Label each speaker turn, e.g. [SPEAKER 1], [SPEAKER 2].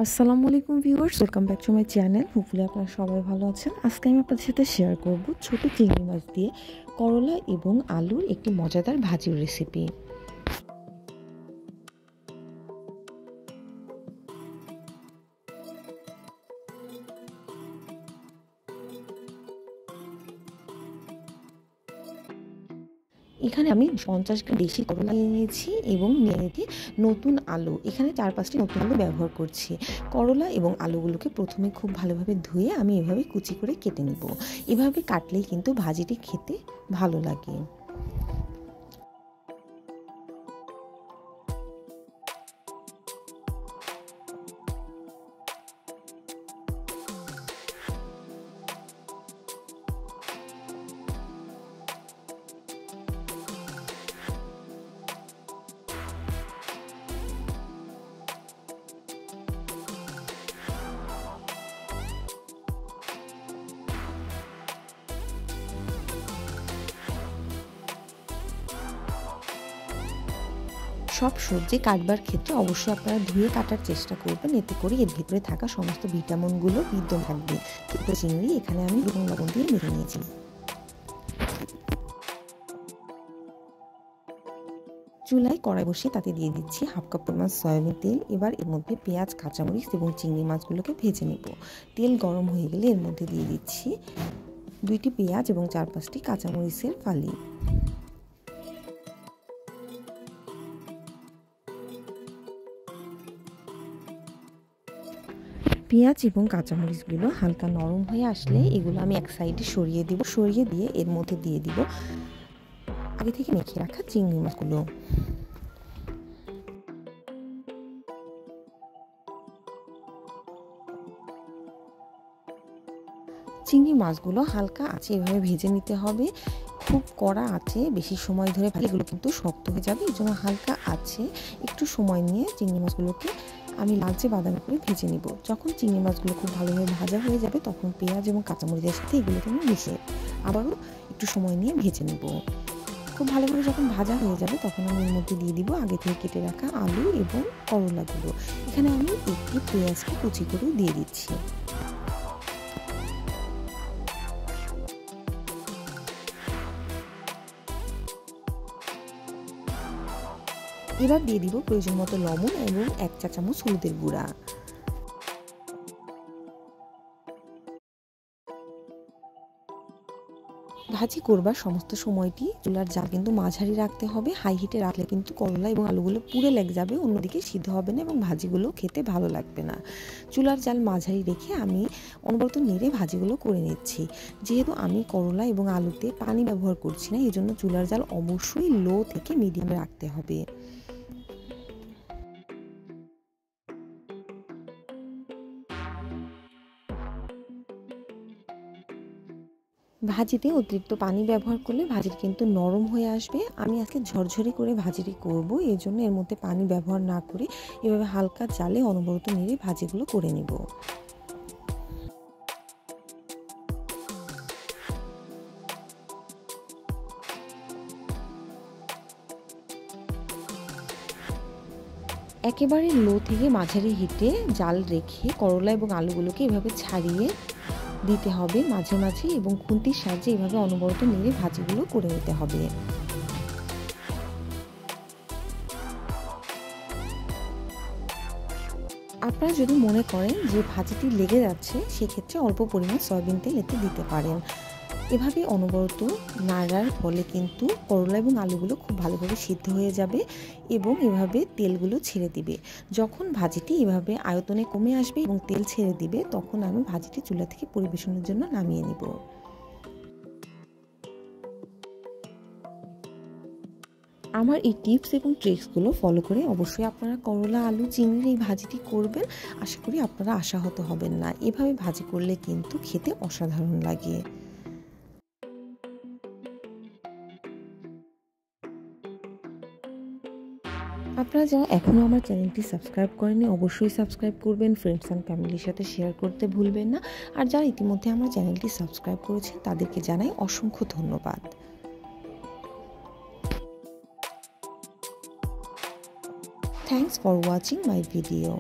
[SPEAKER 1] আসসালামু আলাইকুম viewers, welcome back to my channel. Hopefully আপনারা সবাই ভালো আছেন। আজকে আমি আপনাদের সাথে শেয়ার করব ছোট চিংড়ি মাছ দিয়ে করলা এবং আলুর একটি মজাদার ভাজির রেসিপি। এখানে আমি 50 গ্রাম দেশি করলা নিয়েছি এবং নিয়ে নিয়েছি নতুন আলু। এখানে 4-5টি নতুন আলু ব্যবহার করছি। করলা এবং আলুগুলোকে প্রথমে খুব ভালোভাবে ধুয়ে আমি এভাবে কুচি করে কেটে নেব। এভাবে কাটলেই কিন্তু ভাজিটি খেতে ভালো লাগে। সব সবজি কাটবার ক্ষেত্রে অবশ্যই আপনারা ধুয়ে কাটার চেষ্টা করবেন, এতে করে এর ভিতরে থাকা সমস্ত ভিটামিনগুলো বিদ্যমান থাকবে। ছোটো চিংড়ি এখানে আমি লবণ দিয়ে মেখে নিয়েছি। চুলায় কড়াই বসিয়ে তাতে দিয়ে দিচ্ছি হাফ কাপ পরিমাণ সয়াবিন তেল। এবার এর মধ্যে পেঁয়াজ, কাঁচামরিচ এবং চিংড়ি মাছগুলোকে ভেজে নেব। তেল গরম হয়ে গেলে এর মধ্যে দিয়ে দিচ্ছি 2টি পেঁয়াজ এবং 4-5টি কাঁচামরিচের ফালি। পেঁয়াজ এবং কাঁচামরিচগুলো হালকা নরম হয়ে আসলে এগুলো আমি এক সাইডে সরিয়ে দিব। সরিয়ে দিয়ে এর মধ্যে দিয়ে দিব আগে থেকে মেখে রাখা চিংড়ি মাছগুলো। চিংড়ি মাছগুলো হালকা আঁচে এভাবে ভেজে নিতে হবে। খুব কড়া আঁচে বেশি সময় ধরে ভাজলে এগুলো কিন্তু শক্ত হয়ে যাবে। এই জন্য হালকা আঁচে একটু সময় নিয়ে চিংড়ি মাছগুলোকে আমি লালচে বাদামি করে ভেজে নিব। যখন চিংড়ি মাছগুলো খুব ভালোভাবে ভাজা হয়ে যাবে তখন পেঁয়াজ এবং কাঁচামরিচের সাথে এগুলোকে আমি মিশিয়ে আবারও একটু সময় নিয়ে ভেজে নেব। খুব ভালোভাবে যখন ভাজা হয়ে যাবে তখন আমি এর মধ্যে দিয়ে দিব আগে থেকে কেটে রাখা আলু এবং করলাগুলো। এখানে আমি একটি পেঁয়াজকে কুচি করে দিয়ে দিচ্ছি। এবার দিয়ে দিব প্রয়োজন মতো লবণ এবং 1 চা চামচ হলুদের গুঁড়া। ভাজি করবার সমস্ত সময়টি চুলার জাল কিন্তু মাঝারি রাখতে হবে। হাই হিটে রাখলে কিন্তু করলা এবং আলুগুলো পুড়ে লেগে যাবে, অন্যদিকে সিদ্ধ হবে না এবং ভাজিগুলো খেতে ভালো লাগবে না। চুলার জাল মাঝারি রেখে আমি অনবরত নেড়ে ভাজিগুলো করে নিচ্ছি। যেহেতু আমি করলা এবং আলুতে পানি ব্যবহার করছি না, এই জন্য চুলার জাল অবশ্যই লো থেকে মিডিয়ামে রাখতে হবে। ভাজিতে অতিরিক্ত পানি ব্যবহার করলে ভাজিটি কিন্তু নরম হয়ে আসবে। আমি আজকে ঝরঝরে করে ভাজিটি করব, এই জন্য এর মধ্যে পানি ব্যবহার না করে এভাবে হালকা জালে অনবরত নেড়ে ভাজিগুলো করে নেব। একেবারে লো থেকে মাঝারি হিটে জাল রেখে করলা এবং আলুগুলোকে এভাবে ছাড়িয়ে দিতে হবে মাঝে মাঝে এবং খুন্তির সাহায্যে এভাবে অনবরত নেড়ে ভাজিগুলো করে নিতে হবে। আপনারা যদি মনে করেন যে ভাজিটি লেগে যাচ্ছে, সেক্ষেত্রে অল্প পরিমাণ সয়াবিন তেল এতে দিতে পারেন। এভাবে অনবরত নাড়ার ফলে কিন্তু করলা এবং আলুগুলো খুব ভালোভাবে সিদ্ধ হয়ে যাবে এবং এভাবে তেলগুলো ছেড়ে দিবে। যখন ভাজিটি এভাবে আয়তনে কমে আসবে এবং তেল ছেড়ে দিবে তখন আমি ভাজিটি চুলা থেকে পরিবেশনের জন্য নামিয়ে নিব। আমার এই টিপস এবং ট্রিক্সগুলো ফলো করে অবশ্যই আপনারা করলা, আলু, চিংড়ির এই ভাজিটি করবেন। আশা করি আপনারা আশাহত হবেন না। এভাবে ভাজি করলে কিন্তু খেতে অসাধারণ লাগে। আপনারা যারা এখনও আমার চ্যানেলটি সাবস্ক্রাইব করেননি অবশ্যই সাবস্ক্রাইব করবেন, ফ্রেন্ডস অ্যান্ড ফ্যামিলির সাথে শেয়ার করতে ভুলবেন না। আর যারা ইতিমধ্যে আমার চ্যানেলটি সাবস্ক্রাইব করেছেন তাদেরকে জানাই অসংখ্য ধন্যবাদ। Thanks for watching my video.